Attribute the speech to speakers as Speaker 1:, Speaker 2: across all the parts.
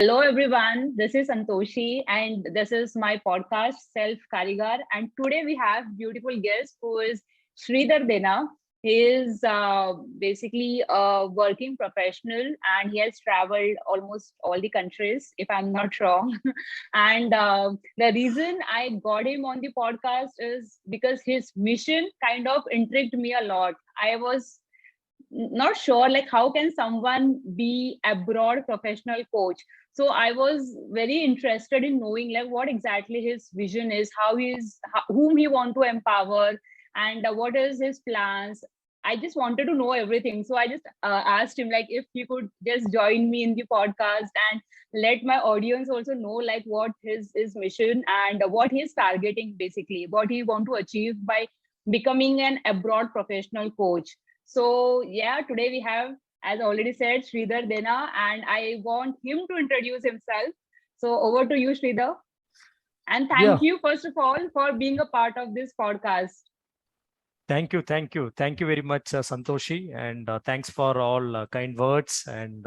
Speaker 1: Hello, everyone. This is Santoshi, and this is my podcast, SelfKarigar. And today we have beautiful guest who is Sridhar Dena. He is basically a working professional, and he has traveled almost all the countries, if I'm not wrong. And the reason I got him on the podcast is because his mission kind of intrigued me a lot. I was not sure like how can someone be abroad professional coach, so I was very interested in knowing like what exactly his vision is, whom he want to empower, and what is his plans. I just wanted to know everything, so I just asked him like if he could just join me in the podcast and let my audience also know like what his mission and what he's targeting, basically what he want to achieve by becoming an abroad professional coach. So yeah, today we have, as already said, Sridhar Dena, and I want him to introduce himself. So over to you, Sridhar. And thank
Speaker 2: Yeah,
Speaker 1: you, first of all, for being a part of this podcast.
Speaker 2: thank you very much, Santoshi, and thanks for all kind words and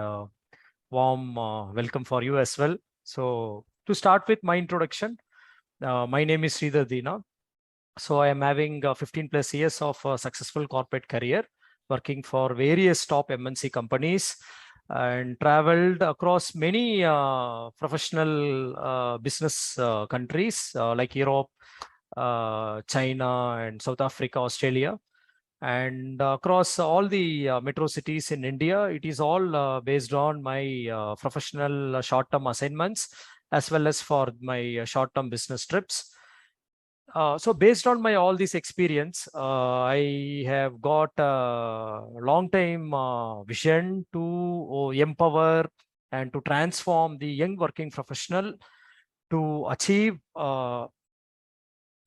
Speaker 2: warm welcome for you as well. So, to start with my introduction, my name is Sridhar Dena. So, I am having 15 plus years of successful corporate career, working for various top MNC companies, and traveled across many professional business countries like Europe, China, and South Africa, Australia, and across all the metro cities in India. It is all based on my professional short-term assignments as well as for my short-term business trips. So based on my all this experience, I have got a long time vision to empower and to transform the young working professional to achieve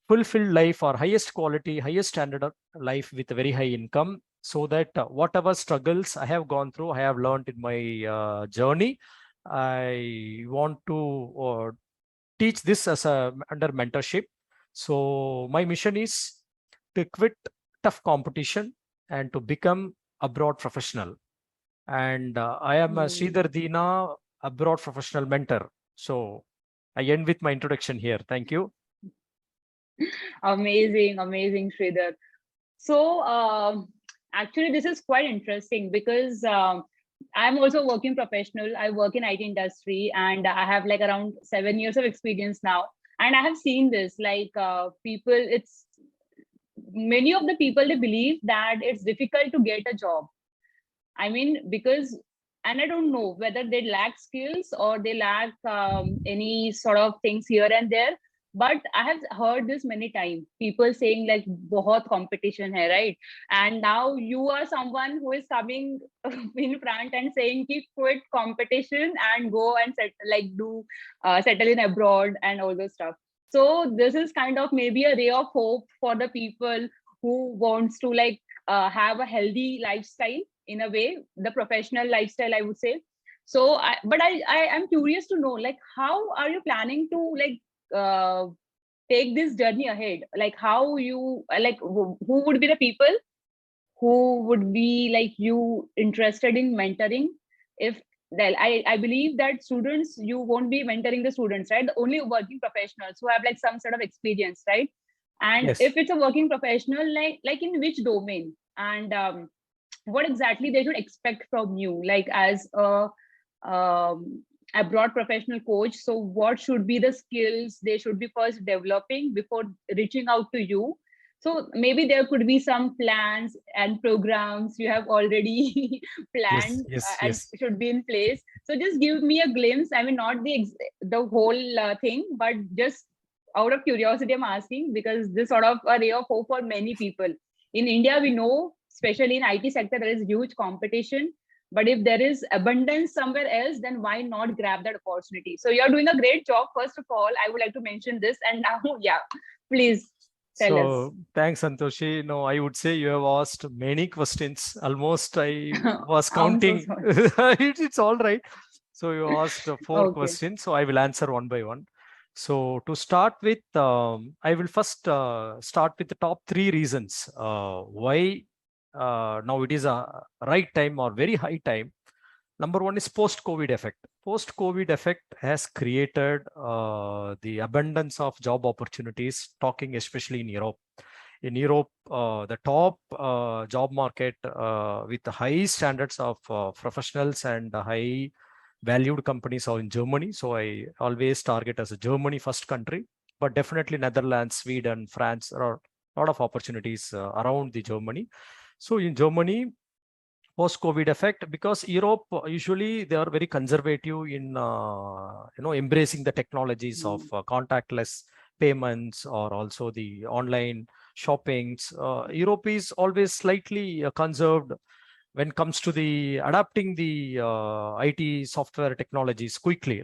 Speaker 2: fulfilled life or highest quality, highest standard of life with a very high income, so that whatever struggles I have gone through, I have learned in my journey. I want to teach this as a under mentorship. So my mission is to quit tough competition and to become abroad professional. And I am a
Speaker 1: Hmm.
Speaker 2: Sridhar Dena, abroad professional mentor. So I end with my introduction here. Thank you.
Speaker 1: Amazing, amazing, Sridhar. So actually, this is quite interesting because I'm also a working professional. I work in IT industry, and I have like around 7 years of experience now. And I have seen this like people. It's many of the people, they believe that it's difficult to get a job. I mean, because, and I don't know whether they lack skills or they lack any sort of things here and there. But I have heard this many times. People saying like, "बहुत competition hai," right? And now you are someone who is coming in front and saying, "Ki quit competition and go and settle in abroad and all those stuff." So this is kind of maybe a ray of hope for the people who wants to have a healthy lifestyle, in a way, the professional lifestyle, I would say. So I am curious to know like how are you planning to uh, take this journey ahead, like how you who would be the people who would be like you interested in mentoring? If well, I believe that students, you won't be mentoring the students, right? The only working professionals who have like some sort of experience, right? And
Speaker 2: Yes.
Speaker 1: if it's a working professional, like in which domain, and what exactly they should expect from you, like as a abroad professional coach. So what should be the skills they should be first developing before reaching out to you? So maybe there could be some plans and programs you have already
Speaker 2: Yes.
Speaker 1: planned
Speaker 2: Yes.
Speaker 1: and
Speaker 2: Yes.
Speaker 1: should be in place. So just give me a glimpse. I mean, not the whole thing, but just out of curiosity, I'm asking because this sort of a ray of hope for many people. In India, we know, especially in IT sector, there is huge competition. But if there is abundance somewhere else, then why not grab that opportunity? So you're doing a great job. First of all, I would like to mention this. And now, yeah, please tell us.
Speaker 2: So thanks, Santoshi. No, I would say you have asked many questions. Almost I was
Speaker 1: I'm so
Speaker 2: counting.
Speaker 1: sorry.
Speaker 2: It's all right. So you asked four
Speaker 1: Okay.
Speaker 2: questions. So I will answer one by one. So to start with, I will first start with the top three reasons why now it is a right time or very high time Number one is post-COVID effect. Post-COVID effect has created the abundance of job opportunities, talking especially in Europe. In Europe, the top job market with the high standards of professionals and high valued companies are in Germany. So I always target as a Germany first country, but definitely Netherlands, Sweden, France, there are a lot of opportunities around the Germany. So in Germany, post-COVID effect, because Europe usually they are very conservative in embracing the technologies of contactless payments or also the online shoppings. Europe is always slightly conserved when it comes to the adapting the IT software technologies quickly.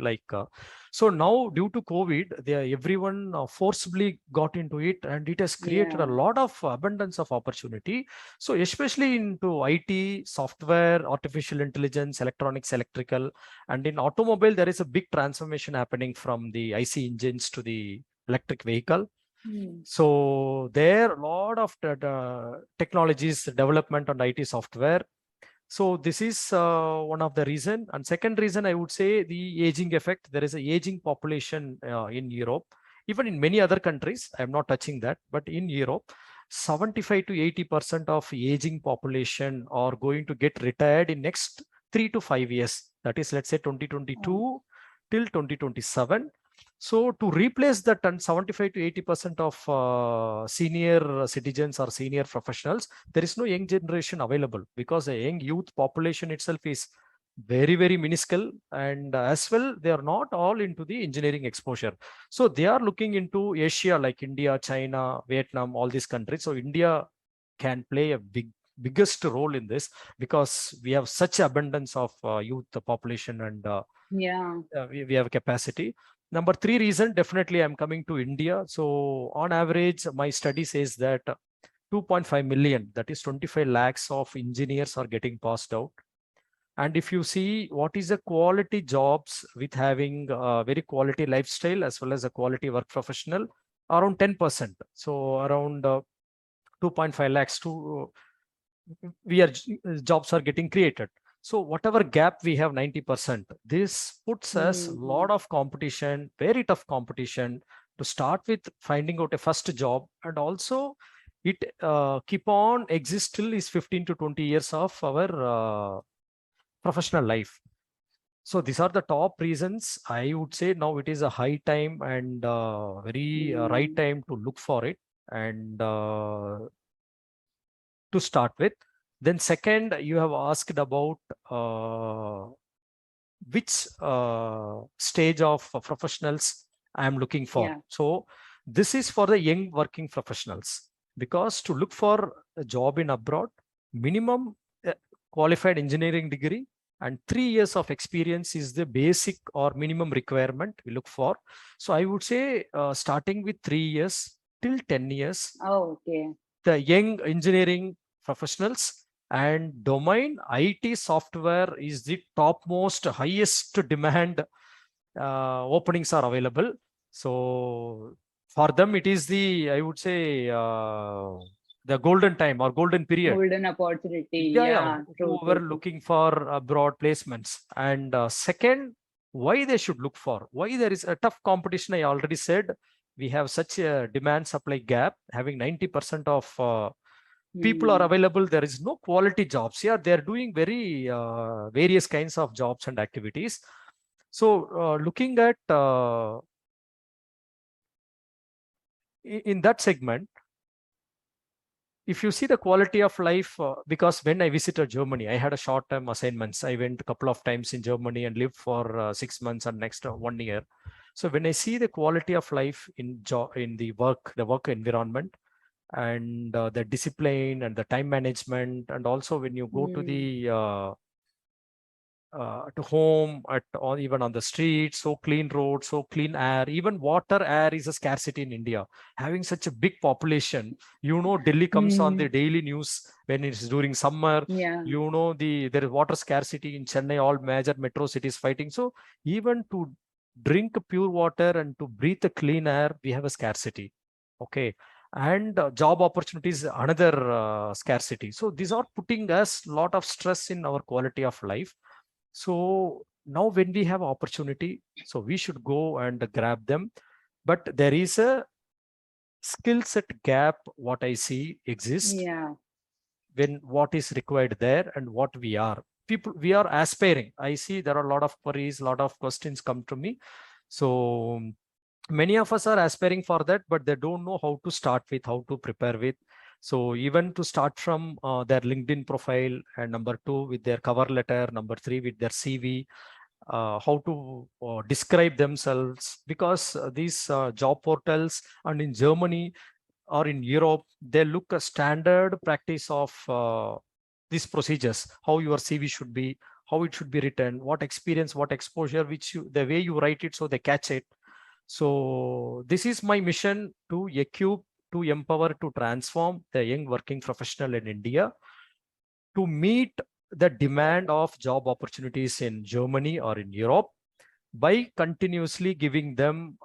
Speaker 2: So now due to COVID, everyone forcibly got into it, and it has created a
Speaker 1: Yeah.
Speaker 2: lot of abundance of opportunity. So especially into IT, software, artificial intelligence, electronics, electrical, and in automobile, there is a big transformation happening from the IC engines to the electric vehicle. So there a lot of technologies development on IT software. So this is one of the reason. And second reason, I would say the aging effect. There is a aging population in Europe, even in many other countries. I'm not touching that, but in Europe, 75 to 80% of aging population are going to get retired in next 3 to 5 years. That is, let's say 2022 till 2027. So to replace that 75 to 80% of senior citizens or senior professionals, there is no young generation available, because the young youth population itself is very, very minuscule, and as well, they are not all into the engineering exposure. So they are looking into Asia like India, China, Vietnam, all these countries. So India can play a biggest role in this, because we have such abundance of youth population, and
Speaker 1: Yeah.
Speaker 2: we have capacity. Number three reason, definitely I'm coming to India. So on average, my study says that 2.5 million, that is 25 lakhs of engineers are getting passed out. And if you see what is the quality jobs with having a very quality lifestyle as well as a quality work professional, around 10%. So around 2.5 lakhs to jobs are getting created. So whatever gap we have 90%, this puts us a lot of competition, very tough competition to start with finding out a first job. And also it keep on exist till is 15 to 20 years of our professional life. So these are the top reasons. I would say now it is a high time and very right time to look for it, and to start with. Then second, you have asked about which stage of professionals I am looking for.
Speaker 1: Yeah.
Speaker 2: So this is for the young working professionals, because to look for a job in abroad, minimum qualified engineering degree and 3 years of experience is the basic or minimum requirement we look for. So I would say starting with 3 years till 10 years,
Speaker 1: Oh, okay.
Speaker 2: the young engineering professionals and domain IT software is the topmost, highest demand openings are available. So for them, it is the, I would say, the golden time or golden period.
Speaker 1: Golden opportunity.
Speaker 2: Yeah,
Speaker 1: Yeah.
Speaker 2: who
Speaker 1: True,
Speaker 2: were
Speaker 1: true, true.
Speaker 2: looking for broad placements. And second, why they should look for, why there is a tough competition. I already said we have such a demand supply gap, having 90% of people are available. There is no quality jobs. Yeah, they're doing very various kinds of jobs and activities. So looking at in that segment, if you see the quality of life, because when I visited Germany, I had a short-term assignments. I went a couple of times in Germany and lived for 6 months and next 1 year. So when I see the quality of life in the work environment, and the discipline and the time management, and also when you go to the to home or even on the street, so clean roads, so clean air, even water, air is a scarcity in India. Having such a big population, Delhi comes on the daily news when it's during summer.
Speaker 1: Yeah.
Speaker 2: There is water scarcity in Chennai, all major metro cities fighting. So even to drink pure water and to breathe a clean air, we have a scarcity. Okay. And job opportunities, another scarcity. So these are putting us a lot of stress in our quality of life. So now when we have opportunity, so we should go and grab them. But there is a skill set gap, what I see exists
Speaker 1: Yeah.
Speaker 2: when what is required there and what we are. People, we are aspiring. I see there are a lot of queries, a lot of questions come to me. So many of us are aspiring for that, but they don't know how to start with, how to prepare with. So even to start from their LinkedIn profile, and number two with their cover letter, number three with their CV, how to describe themselves, because these job portals and in Germany or in Europe, they look a standard practice of these procedures, how your CV should be, how it should be written, what experience, what exposure, which you, the way you write it, so they catch it. So this is my mission, to equip, to empower, to transform the young working professional in India to meet the demand of job opportunities in Germany or in Europe by continuously giving them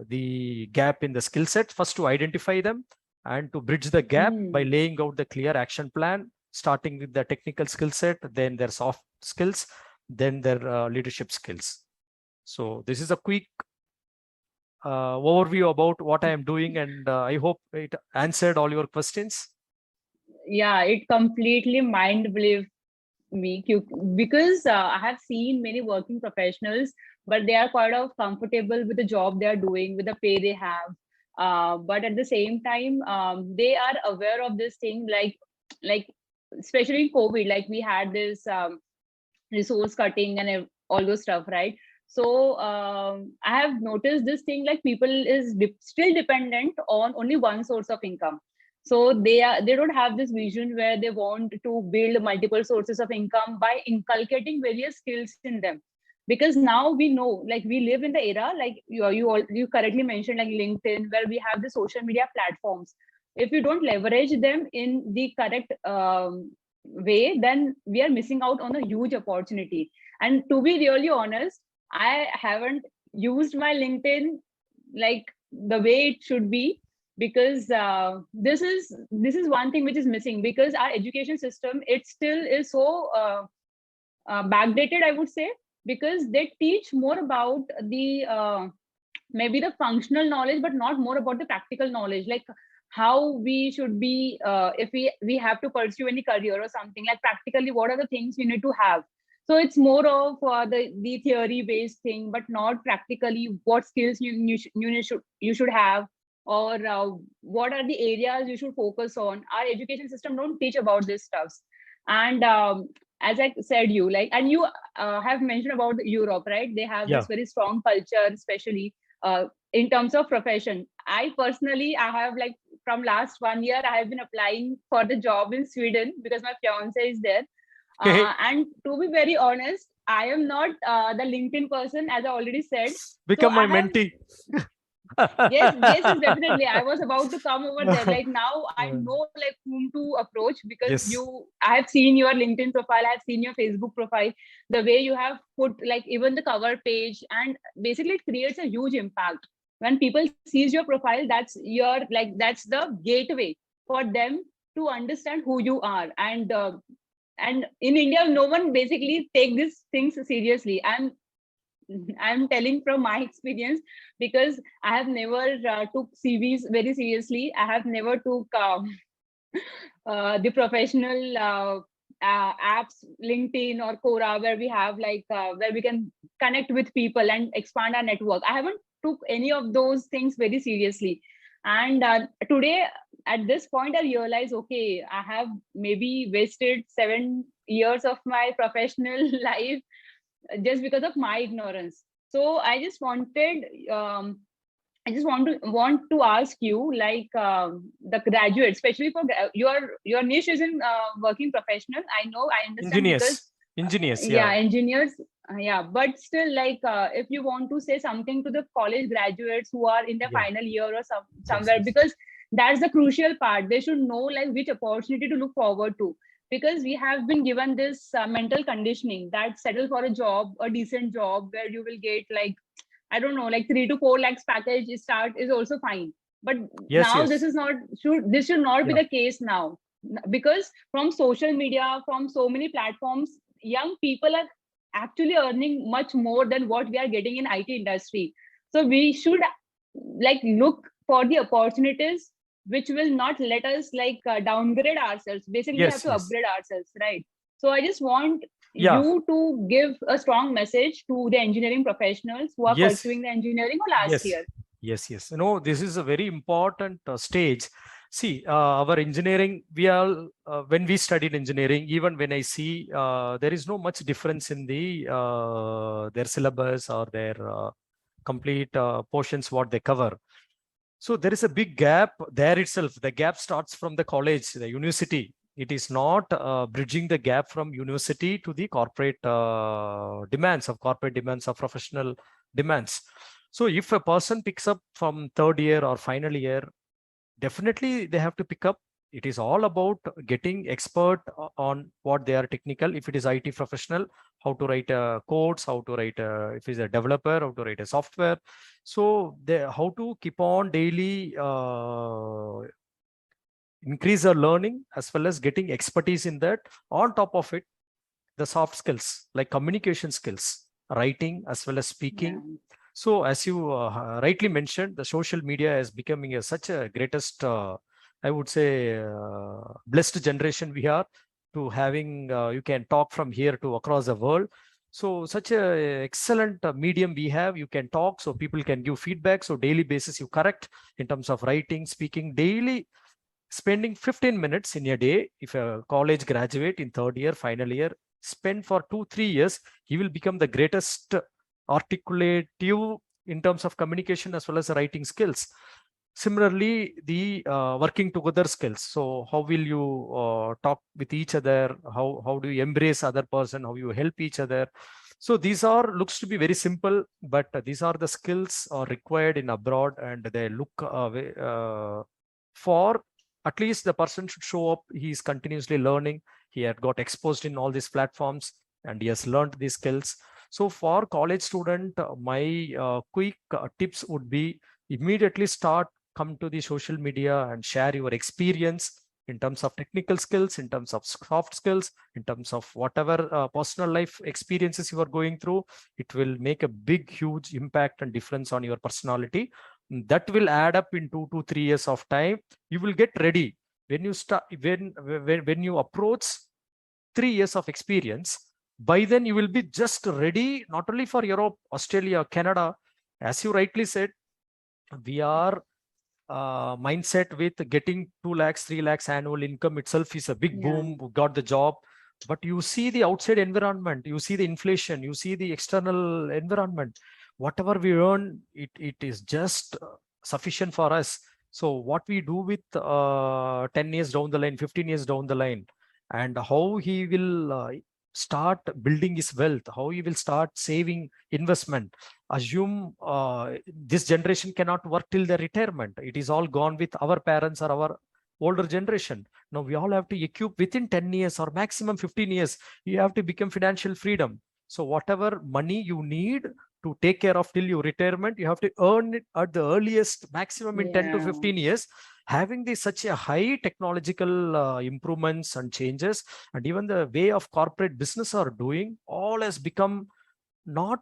Speaker 2: the gap in the skill set, first to identify them and to bridge the gap by
Speaker 1: Hmm.
Speaker 2: laying out the clear action plan, starting with the technical skill set, then their soft skills, then their leadership skills. So this is a quick overview about what I am doing, and I hope it answered all your questions.
Speaker 1: Yeah, it completely mind blew me because I have seen many working professionals, but they are quite of comfortable with the job they are doing, with the pay they have. But at the same time, they are aware of this thing, like especially in COVID, like we had this resource cutting and all those stuff, right? So I have noticed this thing, like people is still dependent on only one source of income. So they don't have this vision where they want to build multiple sources of income by inculcating various skills in them. Because now we know, like we live in the era, like you correctly mentioned, like LinkedIn, where we have the social media platforms. If you don't leverage them in the correct way, then we are missing out on a huge opportunity. And to be really honest, I haven't used my LinkedIn like the way it should be, because this is one thing which is missing, because our education system, it still is so backdated, I would say, because they teach more about the maybe the functional knowledge, but not more about the practical knowledge, like how we should be, if we have to pursue any career or something, like practically what are the things we need to have. So it's more of the theory based thing, but not practically what skills you should have, or what are the areas you should focus on. Our education system don't teach about this stuff. And as I said, you like, and you have mentioned about Europe, right? They have this
Speaker 2: Yeah.
Speaker 1: very strong culture, especially in terms of profession. I personally, I have like from last 1 year, I have been applying for the job in Sweden because my fiance is there.
Speaker 2: Okay.
Speaker 1: And to be very honest, I am not the LinkedIn person, as I already said. So
Speaker 2: Become
Speaker 1: I
Speaker 2: my
Speaker 1: have,
Speaker 2: mentee.
Speaker 1: yes, definitely. I was about to come over there. Like now I know like whom to approach, because
Speaker 2: Yes.
Speaker 1: I have seen your LinkedIn profile, I have seen your Facebook profile, the way you have put like even the cover page, and basically it creates a huge impact. When people sees your profile, that's the gateway for them to understand who you are. And in India, no one basically take these things seriously. I'm telling from my experience, because I have never took CVs very seriously. I have never took the professional apps, LinkedIn or Quora, where we have like where we can connect with people and expand our network. I haven't took any of those things very seriously. And today, at this point, I realize, okay, I have maybe wasted 7 years of my professional life just because of my ignorance. So I just want to ask you, like the graduate, especially for your niche is in working professional. I know, I understand, because
Speaker 2: Engineers. Engineers.
Speaker 1: yeah,
Speaker 2: Yeah.
Speaker 1: engineers, yeah, but still, like if you want to say something to the college graduates who are in their
Speaker 2: Yeah.
Speaker 1: final year or
Speaker 2: Yes.
Speaker 1: somewhere,
Speaker 2: Yes.
Speaker 1: because that's the crucial part. They should know like which opportunity to look forward to, because we have been given this mental conditioning that settle for a job, a decent job where you will get like, I don't know, like 3 to 4 lakhs package start is also fine. But
Speaker 2: Yes.
Speaker 1: now
Speaker 2: Yes.
Speaker 1: this should not be
Speaker 2: Yeah.
Speaker 1: the case now, because from social media, from so many platforms, young people are actually earning much more than what we are getting in IT industry. So we should like look for the opportunities which will not let us like downgrade ourselves. Basically, we have
Speaker 2: Yes,
Speaker 1: to
Speaker 2: yes.
Speaker 1: upgrade ourselves, right? So I just want
Speaker 2: Yeah.
Speaker 1: you to give a strong message to the engineering professionals who are
Speaker 2: Yes.
Speaker 1: pursuing the engineering or last
Speaker 2: Yes.
Speaker 1: year.
Speaker 2: Yes. Yes. This is a very important stage. See, our engineering, when we studied engineering, even when I see, there is no much difference in their syllabus or their complete portions, what they cover. So there is a big gap there itself. The gap starts from the college, the university. It is not bridging the gap from university to the corporate demands of professional demands. So if a person picks up from third year or final year, definitely they have to pick up. It is all about getting expert on what they are technical. If it is IT professional, how to write codes, how to write if it's a developer, how to write a software. So how to keep on daily increase their learning as well as getting expertise in that. On top of it, the soft skills like communication skills, writing as well as
Speaker 1: Yeah.
Speaker 2: speaking. So as you rightly mentioned, the social media is becoming such a greatest, I would say, blessed generation we are to having, you can talk from here to across the world. So such a excellent medium we have, you can talk, so people can give feedback. So daily basis, you correct in terms of writing, speaking daily, spending 15 minutes in a day. If a college graduate in third year, final year, spend for 2-3 years, he will become the greatest articulative in terms of communication as well as writing skills. Similarly, the working together skills. So how will you talk with each other? How do you embrace other person? How you help each other? So these are looks to be very simple, but these are the skills are required in abroad, and they look for at least the person should show up. He is continuously learning. He had got exposed in all these platforms and he has learned these skills. So for college student, my quick tips would be immediately start, come to the social media and share your experience in terms of technical skills, in terms of soft skills, in terms of whatever personal life experiences you are going through. It will make a big, huge impact and difference on your personality. That will add up in 2 to 3 years of time. You will get ready when you start, when you approach 3 years of experience. By then you will be just ready, not only for Europe, Australia, Canada. As you rightly said, we are mindset with getting 2 lakhs, 3 lakhs annual income itself is a big
Speaker 1: Yeah.
Speaker 2: boom. We got the job, but you see the outside environment, you see the inflation, you see the external environment. Whatever we earn, it is just sufficient for us. So what we do with 10 years down the line, 15 years down the line, and how he will start building his wealth, how he will start saving investment. Assume this generation cannot work till their retirement. It is all gone with our parents or our older generation. Now we all have to equip within 10 years or maximum 15 years. You have to become financial freedom. So whatever money you need to take care of till your retirement, you have to earn it at the earliest, maximum in 10 to
Speaker 1: Yeah.
Speaker 2: 15 years. Having this such a high technological improvements and changes, and even the way of corporate business are doing, all has become not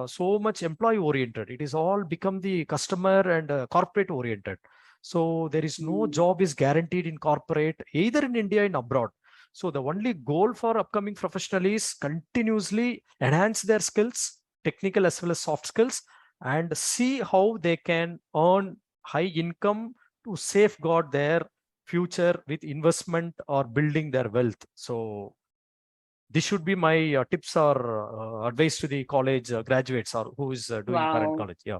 Speaker 2: so much employee oriented. It is all become the customer and corporate oriented. So there is no
Speaker 1: Mm.
Speaker 2: job is guaranteed in corporate, either in India and abroad. So the only goal for upcoming professional is continuously enhance their skills, technical as well as soft skills, and see how they can earn high income to safeguard their future with investment or building their wealth. So this should be my tips or advice to the college graduates or who is doing current
Speaker 1: Wow.
Speaker 2: college. Yeah.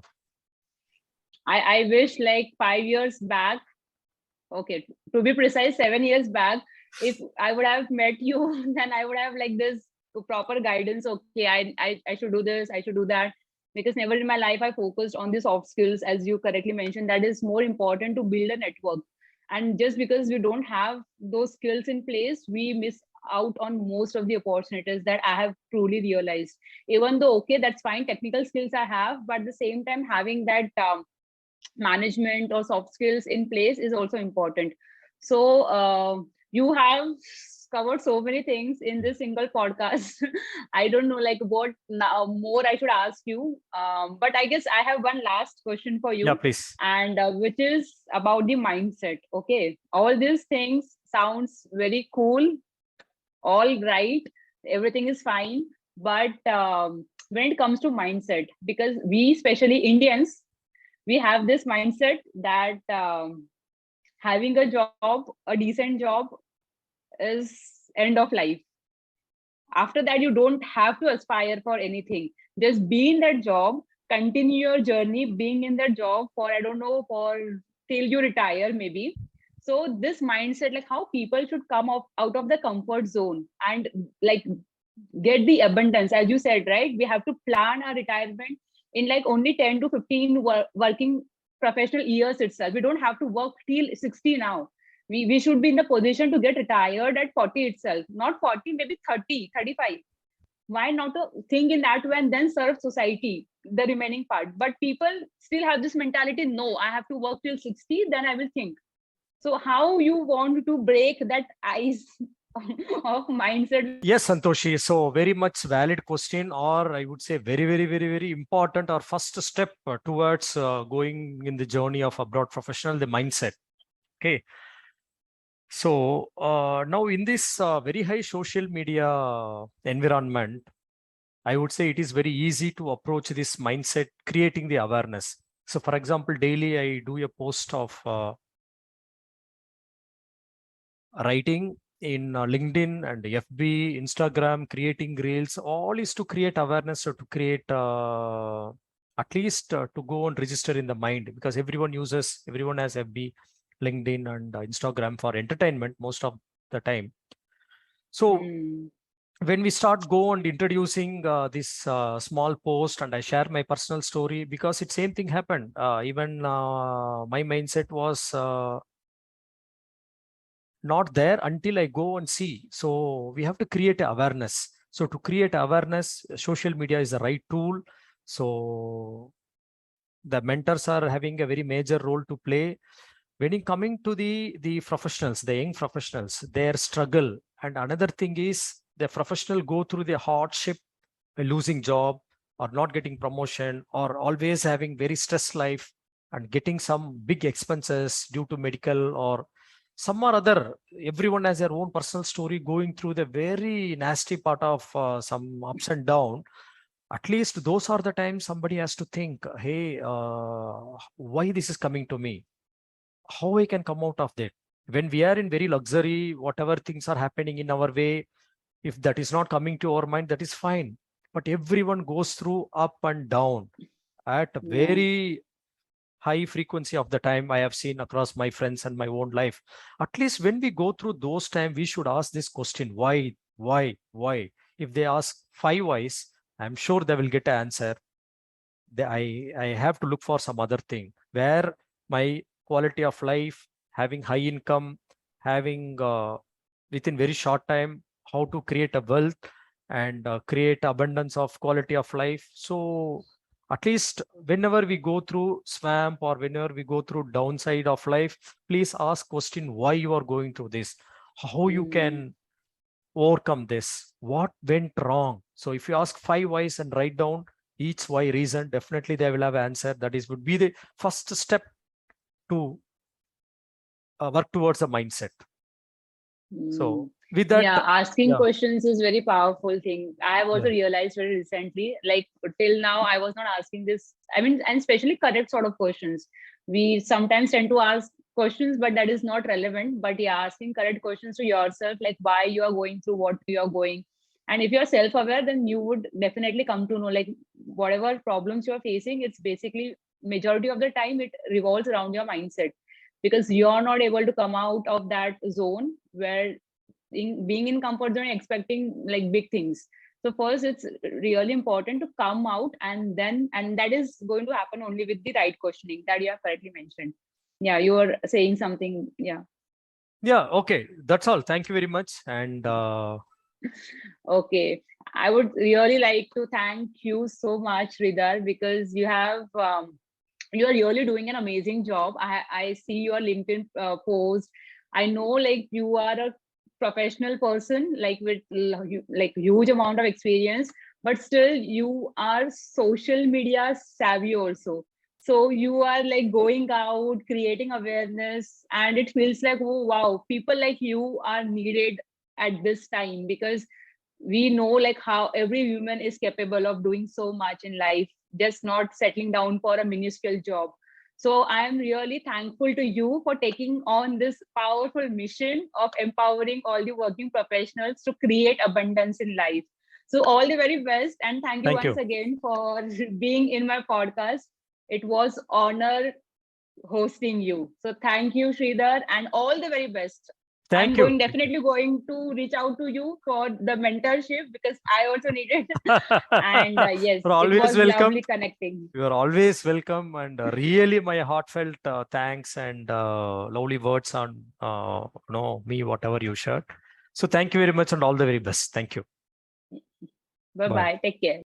Speaker 1: I wish like 5 years back, okay, to be precise, 7 years back, if I would have met you, then I would have like this proper guidance. Okay, I should do this, I should do that. Because never in my life I focused on the soft skills, as you correctly mentioned, that is more important to build a network. And just because we don't have those skills in place, we miss out on most of the opportunities that I have truly realized. Even though, okay, that's fine, technical skills I have, but at the same time, having that management or soft skills in place is also important. So you have covered so many things in this single podcast. I don't know like what now more I should ask you. But I guess I have one last question for
Speaker 2: Yeah,
Speaker 1: you,
Speaker 2: please.
Speaker 1: and which is about the mindset. Okay, all these things sounds very cool, all right, everything is fine, but when it comes to mindset, because we, especially Indians, we have this mindset that having a job, a decent job, is end of life. After that, you don't have to aspire for anything. Just be in that job, continue your journey being in that job for, I don't know, for till you retire maybe. So this mindset, like how people should come up out of the comfort zone and like get the abundance, as you said, right? We have to plan our retirement in like only 10 to 15 working professional years itself. We don't have to work till 60 now. We should be in the position to get retired at 40 itself, not 40, maybe 30, 35. Why not to think in that way and then serve society the remaining part? But people still have this mentality, no, I have to work till 60, then I will think. So how you want to break that ice of mindset?
Speaker 2: Yes, Santoshi. So very much valid question, or I would say very, very, very, very important or first step towards going in the journey of abroad professional, the mindset. Okay. So now in this very high social media environment, I would say it is very easy to approach this mindset, creating the awareness. So for example, daily I do a post of writing in LinkedIn and FB, Instagram, creating reels, all is to create awareness or to create at least to go and register in the mind, because everyone has FB, LinkedIn, and Instagram for entertainment most of the time. So
Speaker 1: Hmm.
Speaker 2: when we start go and introducing this small post and I share my personal story, because it's same thing happened. Even my mindset was not there until I go and see. So we have to create awareness. So to create awareness, social media is the right tool. So the mentors are having a very major role to play. When in coming to the professionals, the young professionals, their struggle, and another thing is the professional go through the hardship, losing job or not getting promotion or always having very stressed life and getting some big expenses due to medical or some or other. Everyone has their own personal story going through the very nasty part of some ups and down. At least those are the times somebody has to think, hey, why this is coming to me, how I can come out of that. When we are in very luxury, whatever things are happening in our way, if that is not coming to our mind, that is fine. But everyone goes through up and down at a
Speaker 1: Yeah.
Speaker 2: very high frequency of the time. I have seen across my friends and my own life. At least when we go through those time, we should ask this question: why? If they ask 5 whys, I'm sure they will get an answer. I have to look for some other thing where my quality of life, having high income, having within very short time, how to create a wealth and create abundance of quality of life. So at least whenever we go through swamp or whenever we go through downside of life, please ask question why you are going through this, how you
Speaker 1: Hmm.
Speaker 2: can overcome this, what went wrong. So if you ask 5 whys and write down each why reason, definitely they will have answer. That is would be the first step to work towards a mindset.
Speaker 1: Hmm.
Speaker 2: So with that,
Speaker 1: Yeah, asking
Speaker 2: yeah,
Speaker 1: questions is very powerful thing. I have
Speaker 2: yeah,
Speaker 1: also realized very recently, like till now, I was not asking this. I mean, and especially correct sort of questions. We sometimes tend to ask questions, but that is not relevant. But yeah, asking correct questions to yourself, like why you are going through what you are going. And if you're self-aware, then you would definitely come to know like whatever problems you're facing, it's basically majority of the time it revolves around your mindset, because you're not able to come out of that zone where being in comfort zone expecting like big things. So first it's really important to come out, and then and that is going to happen only with the right questioning that you have correctly mentioned. Yeah, you were saying something. Yeah.
Speaker 2: yeah. Okay, that's all. Thank you very much. And
Speaker 1: Okay, I would really like to thank you so much, Ridhar, because you have you are really doing an amazing job. I see your LinkedIn post. I know like you are a professional person, like with like huge amount of experience, but still you are social media savvy also. So you are like going out, creating awareness, and it feels like, oh wow, people like you are needed at this time, because we know like how every human is capable of doing so much in life, just not settling down for a minuscule job. So I am really thankful to you for taking on this powerful mission of empowering all the working professionals to create abundance in life. So all the very best, and thank you
Speaker 2: Thank
Speaker 1: once
Speaker 2: you.
Speaker 1: again for being in my podcast. It was honor hosting you. So thank you, Sridhar, and all the very best. I'm
Speaker 2: Thank you.
Speaker 1: definitely going to reach out to you for the mentorship, because I also need it. And yes,
Speaker 2: You're
Speaker 1: it
Speaker 2: always
Speaker 1: was
Speaker 2: welcome.
Speaker 1: lovely connecting.
Speaker 2: You are always welcome, and really my heartfelt thanks and lovely words on me, whatever you shared. So thank you very much and all the very best. Thank you.
Speaker 1: Bye
Speaker 2: Bye.
Speaker 1: bye. Take care.